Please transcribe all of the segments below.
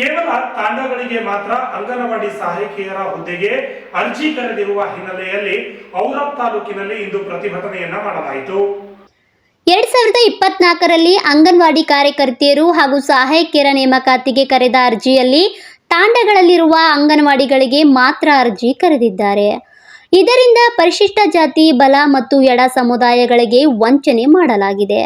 ಕೇವಲ ತಾಂಡಗಳಿಗೆ ಮಾತ್ರ ಅಂಗನವಾಡಿ ಸಹಾಯಕಿಯರ ಹುದ್ದೆಗೆ ಅರ್ಜಿ ಕರೆದಿರುವ ಹಿನ್ನೆಲೆಯಲ್ಲಿ ಔರಾದ್ ತಾಲೂಕಿನಲ್ಲಿ ಇಂದು ಪ್ರತಿಭಟನೆಯನ್ನ ಮಾಡಲಾಯಿತು. 2024ರಲ್ಲಿ ಅಂಗನವಾಡಿ ಕಾರ್ಯಕರ್ತೆಯರು ಹಾಗೂ ಸಹಾಯಕಿಯರ ನೇಮಕಾತಿಗೆ ಕರೆದ ಅರ್ಜಿಯಲ್ಲಿ ತಾಂಡಗಳಲ್ಲಿರುವ ಅಂಗನವಾಡಿಗಳಿಗೆ ಮಾತ್ರ ಅರ್ಜಿ ಕರೆದಿದ್ದಾರೆ. ಇದರಿಂದ ಪರಿಶಿಷ್ಟ ಜಾತಿ, ಬಲ ಮತ್ತು ಎಡ ಸಮುದಾಯಗಳಿಗೆ ವಂಚನೆ ಮಾಡಲಾಗಿದೆ.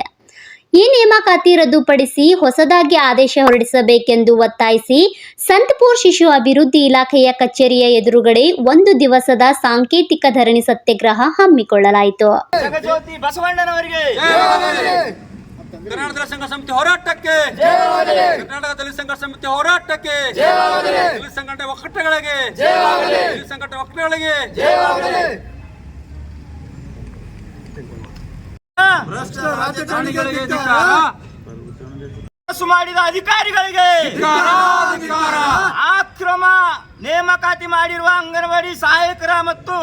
ಈ ನೇಮಕಾತಿ ರದ್ದುಪಡಿಸಿ ಹೊಸದಾಗಿ ಆದೇಶ ಹೊರಡಿಸಬೇಕೆಂದು ಒತ್ತಾಯಿಸಿ ಸಂತಪುರ್ ಶಿಶು ಅಭಿವೃದ್ಧಿ ಇಲಾಖೆಯ ಕಚೇರಿಯ ಎದುರುಗಡೆ 1 ದಿವಸದ ಸಾಂಕೇತಿಕ ಧರಣಿ ಸತ್ಯಾಗ್ರಹ ಹಮ್ಮಿಕೊಳ್ಳಲಾಯಿತು. ಜಗಜ್ಯೋತಿ ಬಸವಣ್ಣನವರಿಗೆ ಕರ್ನಾಟಕ ದಲಿತ ಸಂಘ ಸಮಿತಿ ಹೋರಾಟಕ್ಕೆ, ಕರ್ನಾಟಕ ದಲಿತ ಸಂಘ ಸಮಿತಿ ಹೋರಾಟಕ್ಕೆ, ದಲಿತ ಸಂಘಟನೆ ಒಕ್ಕೂಟಗಳಿಗೆ, ದಲಿತ ಸಂಘಟನೆ ಒಕ್ಕೂಟಗಳಿಗೆ ಭ್ರಷ್ಟ ರಾಜಕಾರಣಿಗಳಿಗೆ ಮಾಡಿದ ಅಧಿಕಾರಿಗಳಿಗೆ ಅಕ್ರಮ ನೇಮಕಾತಿ ಮಾಡಿರುವ ಅಂಗನವಾಡಿ ಸಹಾಯಕರ ಮತ್ತು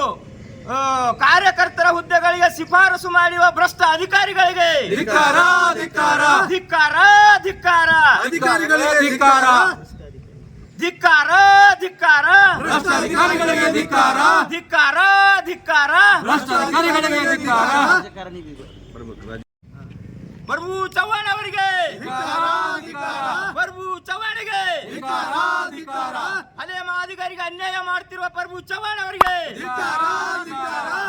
ಕಾರ್ಯಕರ್ತರ ಹುದ್ದೆಗಳಿಗೆ ಶಿಫಾರಸು ಮಾಡಿರುವ ಭ್ರಷ್ಟ ಅಧಿಕಾರಿಗಳಿಗೆ ಧಿಕ್ಕಾರ, ಧಿಕ್ಕಾರ, ಧಿಕ್ಕಾರ, ಧಿಕ್ಕಾರ, ಅಧಿಕಾರಿಗಳಿಗೆ ಧಿಕ್ಕಾರ, ಧಿಕ್ಕಾರ, ಧಿಕ್ಕಾರ, ಭ್ರಷ್ಟ ಅಧಿಕಾರಿಗಳಿಗೆ ಧಿಕ್ಕಾರ, ಧಿಕ್ಕಾರ, ಧಿಕ್ಕಾರ, ಭ್ರಷ್ಟ ಅಧಿಕಾರಿಗಳಿಗೆ ಧಿಕ್ಕಾರ. ಪ್ರಭು ಚವ್ಹಾಣ್ ಅವರಿಗೆ, ಪ್ರಭು ಚವ್ಹಾಣ್ಗೆ, ಹಳೆ ಮಾದಿಗರಿಗೆ ಅನ್ಯಾಯ ಮಾಡ್ತಿರುವ ಪ್ರಭು ಚವ್ಹಾಣ್ ಅವರಿಗೆ,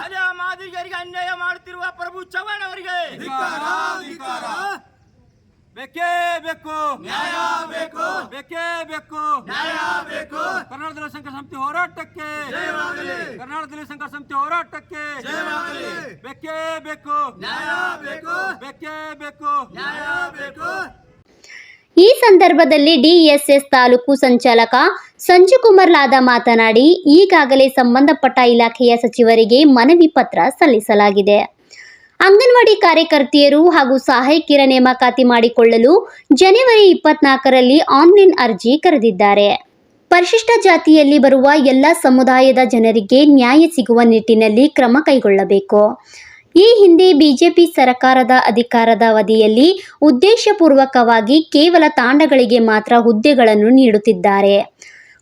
ಹಳೆ ಮಾದಿಗರಿಗೆ ಅನ್ಯಾಯ ಮಾಡ್ತಿರುವ ಪ್ರಭು ಚವ್ಹಾಣ್ ಅವರಿಗೆ ಬೇಕೇ ಬೇಕು, ನ್ಯಾಯ ಬೇಕು, ಬೇಕೇ ಬೇಕು, ನ್ಯಾಯ ಬೇಕು. ಕರ್ನಾಟಕ ದಲಿತ ಸಂಘ ಸಮಿತಿ ಹೋರಾಟಕ್ಕೆ, ಕರ್ನಾಟಕ ದಲಿತ ಸಂಘ ಸಮಿತಿ ಹೋರಾಟಕ್ಕೆ ಬೇಕೇ ಬೇಕು, ನ್ಯಾಯ ಬೇಕು, ಬೇಕೇ ಬೇಕು, ನ್ಯಾಯ ಬೇಕು. ಈ ಸಂದರ್ಭದಲ್ಲಿ ಡಿಎಸ್ಎಸ್ ತಾಲೂಕು ಸಂಚಾಲಕ ಸಂಜುಕುಮಾರ್ ಲಾದ ಮಾತನಾಡಿ, ಈಗಾಗಲೇ ಸಂಬಂಧಪಟ್ಟ ಇಲಾಖೆಯ ಸಚಿವರಿಗೆ ಮನವಿ ಪತ್ರ ಸಲ್ಲಿಸಲಾಗಿದೆ. ಅಂಗನವಾಡಿ ಕಾರ್ಯಕರ್ತೆಯರು ಹಾಗೂ ಸಹಾಯಕಿಯರ ನೇಮಕಾತಿ ಮಾಡಿಕೊಳ್ಳಲು ಜನವರಿ 24ರಲ್ಲಿ ಆನ್ಲೈನ್ ಅರ್ಜಿ ಕರೆದಿದ್ದಾರೆ. ಪರಿಶಿಷ್ಟ ಜಾತಿಯಲ್ಲಿ ಬರುವ ಎಲ್ಲ ಸಮುದಾಯದ ಜನರಿಗೆ ನ್ಯಾಯ ಸಿಗುವ ನಿಟ್ಟಿನಲ್ಲಿ ಕ್ರಮ ಕೈಗೊಳ್ಳಬೇಕು. ಈ ಹಿಂದೆ ಬಿಜೆಪಿ ಸರ್ಕಾರದ ಅಧಿಕಾರದ ಅವಧಿಯಲ್ಲಿ ಉದ್ದೇಶಪೂರ್ವಕವಾಗಿ ಕೇವಲ ತಾಂಡಗಳಿಗೆ ಮಾತ್ರ ಹುದ್ದೆಗಳನ್ನು ನೀಡುತ್ತಿದ್ದಾರೆ.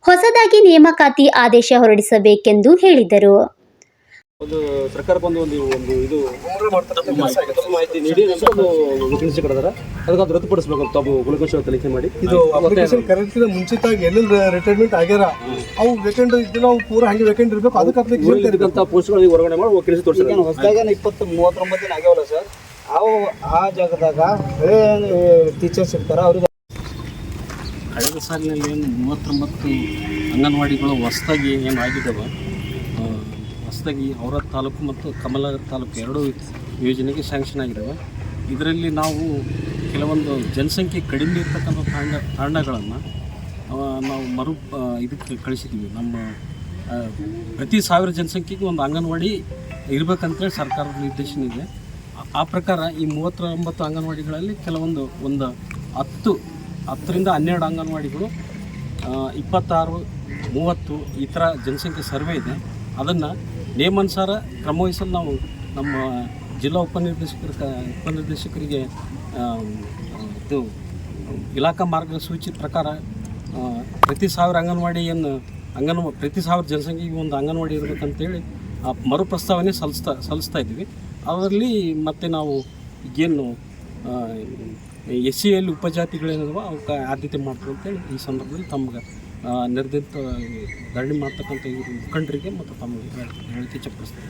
ಹೊಸದಾಗಿ ನೇಮಕಾತಿ ಆದೇಶ ಹೊರಡಿಸಬೇಕೆಂದು ಹೇಳಿದರು. ಒಂದು ಸರ್ಕಾರಕ್ಕೆ ಒಂದು ಇದು ಮಾಹಿತಿ ನೀಡಿ ವೇಕೆನ್ಸಿ ಕರೆದಾರೆ, ಅದಕ್ಕೆ ರದ್ದುಪಡಿಸಬೇಕು ಅಂತ ತಾವು ಗುಣಕೋಶ ತನಿಖೆ ಮಾಡಿ. ಇದು ಅಪ್ಲಿಕೇಶನ್ ಕರೆಕ್ಟ್ ಮುಂಚಿತವಾಗಿ ಎಲ್ಲೆಲ್ಲಿ ರಿಟೈರ್ಮೆಂಟ್ ಆಗ್ಯಾರ ಅವು ವೇಕೆಂಟ್ ಇದ್ದು ನಾವು ಪೂರ ಹಂಗೆ ವೇಕೆಂಟ್ ಇರಬೇಕು. ಅದಕ್ಕೆ ಅಪ್ಲಿಕೇಶನ್ ಕರೆದಂತ ಪೋಸ್ಟ್ಗಳಿಗೆ ಹೊರಗಡೆ ಮಾಡಿ ವೇಕೆನ್ಸಿ ತೋರಿಸಿದ್ರೆ ಹೊಸದಾಗ 20-39 ದಿನ ಆಗ್ಯಾವಲ್ಲ ಸರ್, ಅವು ಆ ಜಾಗದಾಗ ಟೀಚರ್ಸ್ ಇರ್ತಾರೆ ಅವ್ರಿಗೆ. ಕಳೆದ ಸಾಲಿನಲ್ಲಿ ಏನು 39 ಅಂಗನವಾಡಿಗಳು ಹೊಸದಾಗಿ ಏನು ಆಗಿದ್ದಾವೆ, ಹೊಸದಾಗಿ ಔರಾದ್ ತಾಲೂಕು ಮತ್ತು ಕಮಲನಗರ ತಾಲೂಕು ಎರಡೂ ಯೋಜನೆಗೆ ಸ್ಯಾಂಕ್ಷನ್ ಆಗಿದ್ದಾವೆ. ಇದರಲ್ಲಿ ನಾವು ಕೆಲವೊಂದು ಜನಸಂಖ್ಯೆ ಕಡಿಮೆ ಇರ್ತಕ್ಕಂಥ ತಾಂಡಗಳನ್ನು ನಾವು ಇದಕ್ಕೆ ಕಳಿಸಿದ್ದೀವಿ. ನಮ್ಮ ಪ್ರತಿ 1000 ಜನಸಂಖ್ಯೆಗೆ ಒಂದು ಅಂಗನವಾಡಿ ಇರಬೇಕಂತೇಳಿ ಸರ್ಕಾರದ ನಿರ್ದೇಶನ ಇದೆ. ಆ ಪ್ರಕಾರ ಈ 39 ಅಂಗನವಾಡಿಗಳಲ್ಲಿ ಕೆಲವೊಂದು 10ರಿಂದ 12 ಅಂಗನವಾಡಿಗಳು 26, 30 ಈ ಥರ ಜನಸಂಖ್ಯೆ ಸರ್ವೆ ಇದೆ. ಅದನ್ನು ನೇಮಾನುಸಾರ ಕ್ರಮವಹಿಸಲು ನಾವು ನಮ್ಮ ಜಿಲ್ಲಾ ಉಪನಿರ್ದೇಶಕರಿಗೆ ಇದು ಇಲಾಖಾ ಮಾರ್ಗಸೂಚಿ ಪ್ರಕಾರ ಪ್ರತಿ 1000 ಅಂಗನವಾಡಿಯನ್ನು ಪ್ರತಿ 1000 ಜನಸಂಖ್ಯೆಗೆ ಒಂದು ಅಂಗನವಾಡಿ ಇರಬೇಕಂತೇಳಿ ಮರು ಪ್ರಸ್ತಾವನೆ ಸಲ್ಲಿಸ್ತಾ ಇದ್ದೀವಿ. ಅದರಲ್ಲಿ ಮತ್ತೆ ನಾವು ಈಗೇನು SCಯಲ್ಲಿ ಉಪಜಾತಿಗಳೇನಿದಾವೆ ಅವಕ್ಕೆ ಆದ್ಯತೆ ಮಾಡ್ತೀವಿ ಅಂತೇಳಿ ಈ ಸಂದರ್ಭದಲ್ಲಿ ತಮ್ಗೆ ನಿರ್ಧರಿತ ಧರಣಿ ಮಾಡ್ತಕ್ಕಂಥ ಮುಖಂಡರಿಗೆ ಮತ್ತು ತಮಗೆ ಹೇಳಿಕೆ ಚರ್ಚಿಸ್ತೀವಿ.